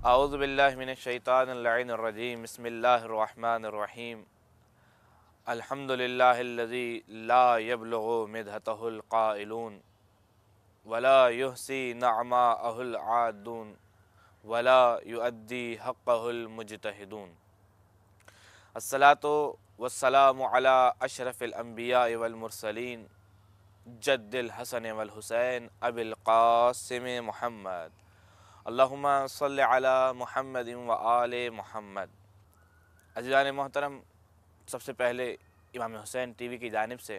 اعوذ باللہ من الشیطان اللعین الرجیم بسم اللہ الرحمن الرحیم الحمد للہ الذی لا یبلغ مدحتہ القائلون ولا یحصی نعماءہ العادون ولا یؤدی حقہ المجتہدون الصلاۃ والسلام علی اشرف الانبیاء والمرسلین جد الحسن والحسین ابی القاسم محمد اللہم صلی علی محمد و آل محمد۔ عزیزان محترم، سب سے پہلے امام حسین ٹی وی کی جانب سے،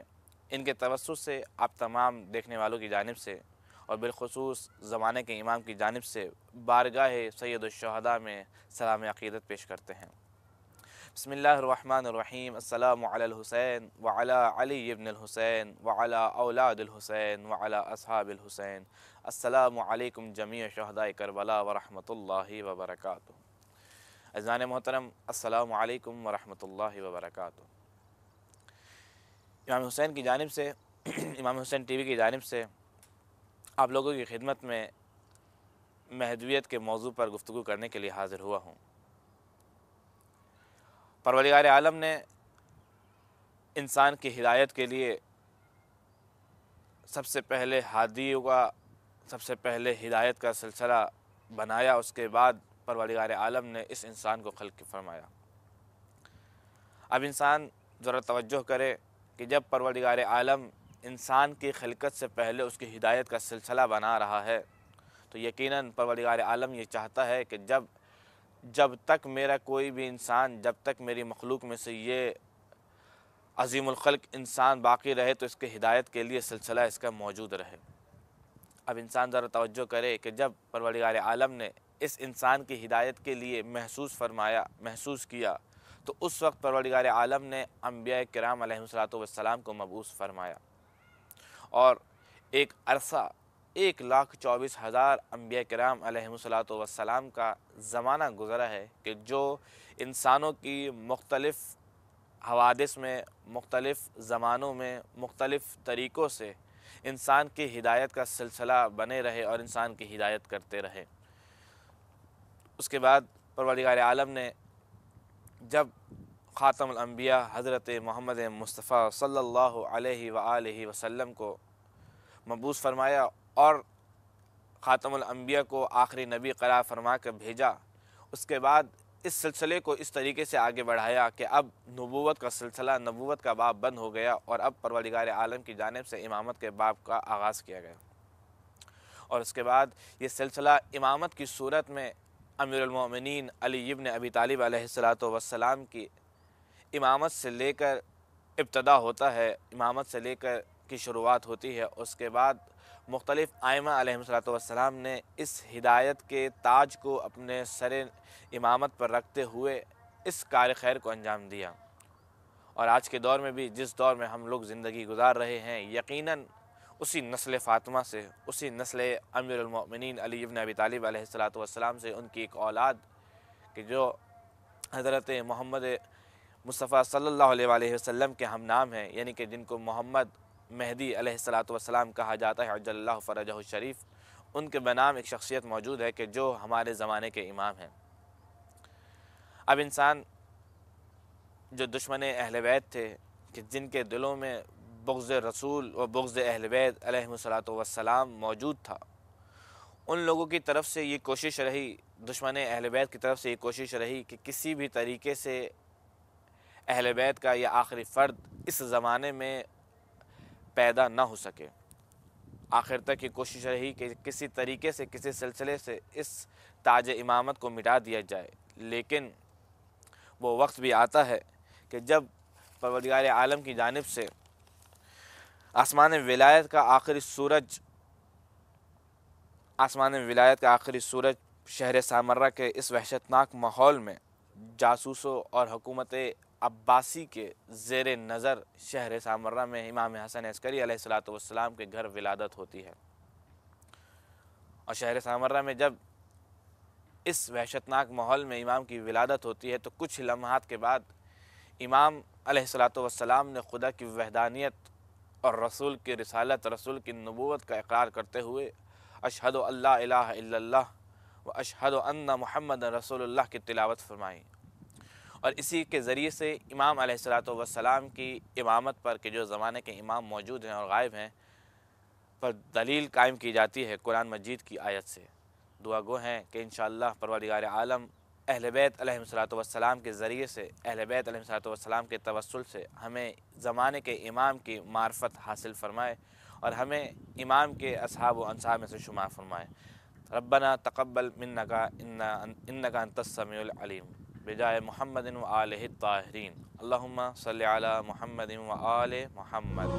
ان کے توسط سے آپ تمام دیکھنے والوں کی جانب سے اور بالخصوص زمانے کے امام کی جانب سے بارگاہ سید الشہداء میں سلام عقیدت پیش کرتے ہیں۔ بسم اللہ الرحمن الرحیم۔ السلام علی الحسین وعلی علی ابن الحسین وعلی اولاد الحسین وعلی اصحاب الحسین۔ السلام علیکم جمیع شہداء کربلا ورحمۃ اللہ وبرکاتہ۔ عزیزان محترم، السلام علیکم ورحمۃ اللہ وبرکاتہ۔ امام حسین کی جانب سے امام حسین ٹی وی کی جانب سے آپ لوگوں کی خدمت میں مہدویت کے موضوع پر گفتگو کرنے کے لیے حاضر ہوا ہوں۔ پروردگار عالم نے انسان کی ہدایت کے لیے سب سے پہلے ہادیوں کا سب سے پہلے ہدایت کا سلسلہ بنایا، اس کے بعد پروردگار عالم نے اس انسان کو خلق فرمایا۔ اب انسان ذرا توجہ کرے کہ جب پروردگار عالم انسان کی خلقت سے پہلے اس کی ہدایت کا سلسلہ بنا رہا ہے تو یقیناً پروردگار عالم یہ چاہتا ہے کہ جب تک میرا کوئی بھی انسان، جب تک میری مخلوق میں سے یہ عظیم الخلق انسان باقی رہے تو اس کے ہدایت کے لیے سلسلہ اس کا موجود رہے۔ اب انسان ذرا توجہ کرے کہ جب پروردگار عالم نے اس انسان کی ہدایت کے لیے محسوس کیا تو اس وقت پروردگار عالم نے انبیاء کرام علیہم السلام کو مبعوث فرمایا، اور ایک عرصہ 1,24,000 انبیاء کرام علیہم السلام کا زمانہ گزرا ہے کہ جو انسانوں کی مختلف حوادث میں، مختلف زمانوں میں، مختلف طریقوں سے انسان کی ہدایت کا سلسلہ بنے رہے اور انسان کی ہدایت کرتے رہے۔ اس کے بعد پروردگار عالم نے جب خاتم الانبیاء حضرت محمد مصطفیٰ صلی اللہ علیہ وآلہ وسلم کو مبعوث فرمایا اور خاتم الانبیاء کو آخری نبی قرار فرما کر بھیجا، اس کے بعد اس سلسلے کو اس طریقے سے آگے بڑھایا کہ اب نبوت کا سلسلہ، نبوت کا باب بند ہو گیا اور اب پروردگار عالم کی جانب سے امامت کے باب کا آغاز کیا گیا، اور اس کے بعد یہ سلسلہ امامت کی صورت میں امیر المومنین علی ابن ابی طالب علیہ السلام کی امامت سے لے کر ابتدا ہوتا ہے، امامت سے لے کر کی شروعات ہوتی ہے۔ اس کے بعد مختلف ائمہ علیہم السلام نے اس ہدایت کے تاج کو اپنے سر امامت پر رکھتے ہوئے اس کار خیر کو انجام دیا، اور آج کے دور میں بھی جس دور میں ہم لوگ زندگی گزار رہے ہیں، یقیناً اسی نسل فاطمہ سے، اسی نسل امیر المؤمنین علی ابن ابی طالب علیہ السلام سے ان کی ایک اولاد کہ جو حضرت محمد مصطفیٰ صلی اللہ علیہ وآلہ وسلم کے ہم نام ہیں، یعنی کہ جن کو محمد مہدی علیہ السلام کہا جاتا ہے عجل اللہ فرجہ الشریف، ان کے بنام ایک شخصیت موجود ہے کہ جو ہمارے زمانے کے امام ہیں۔ اب انسان جو دشمن اہل بیت تھے کہ جن کے دلوں میں بغض رسول و بغض اہل بیت علیہم السلام موجود تھا، ان لوگوں کی طرف سے یہ کوشش رہی، دشمن اہل بیت کی طرف سے یہ کوشش رہی کہ کسی بھی طریقے سے اہل بیت کا یہ آخری فرد اس زمانے میں پیدا نہ ہو سکے۔ آخر تک یہ کوشش رہی کہ کسی طریقے سے، کسی سلسلے سے اس تاج امامت کو مٹا دیا جائے، لیکن وہ وقت بھی آتا ہے کہ جب پروردگار عالم کی جانب سے آسمان ولایت کا آخری سورج شہر سامرہ کے اس وحشتناک ماحول میں جاسوسوں اور حکومت عباسی کے زیر نظر شہر سامرہ میں امام حسن عسکری علیہ السلام کے گھر ولادت ہوتی ہے، اور شہر سامرہ میں جب اس وحشتناک ماحول میں امام کی ولادت ہوتی ہے تو کچھ لمحات کے بعد امام علیہ السلام نے خدا کی وحدانیت اور رسول کی رسالت، رسول کی نبوت کا اقرار کرتے ہوئے اشہد ان لا الہ الا اللہ و اشہد ان محمد رسول اللہ کی تلاوت فرمائی، اور اسی کے ذریعے سے امام علیہ الصلوۃ والسلام کی امامت پر کہ جو زمانے کے امام موجود ہیں اور غائب ہیں پر دلیل قائم کی جاتی ہے قرآن مجید کی آیت سے۔ دعا گو ہیں کہ انشاءاللہ پروردگار عالم اہل بیت علیہ الصلوۃ والسلام کے ذریعے سے، اہل بیت علیہ الصلوۃ والسلام کے توسل سے ہمیں زمانے کے امام کی معرفت حاصل فرمائے اور ہمیں امام کے اصحاب و انصار میں سے شمار فرمائے۔ ربنا تقبل منک انک انت السمیع العلیم بجائے محمد و آلہ الطاہرین، اللہم صلی علی محمد و آل محمد۔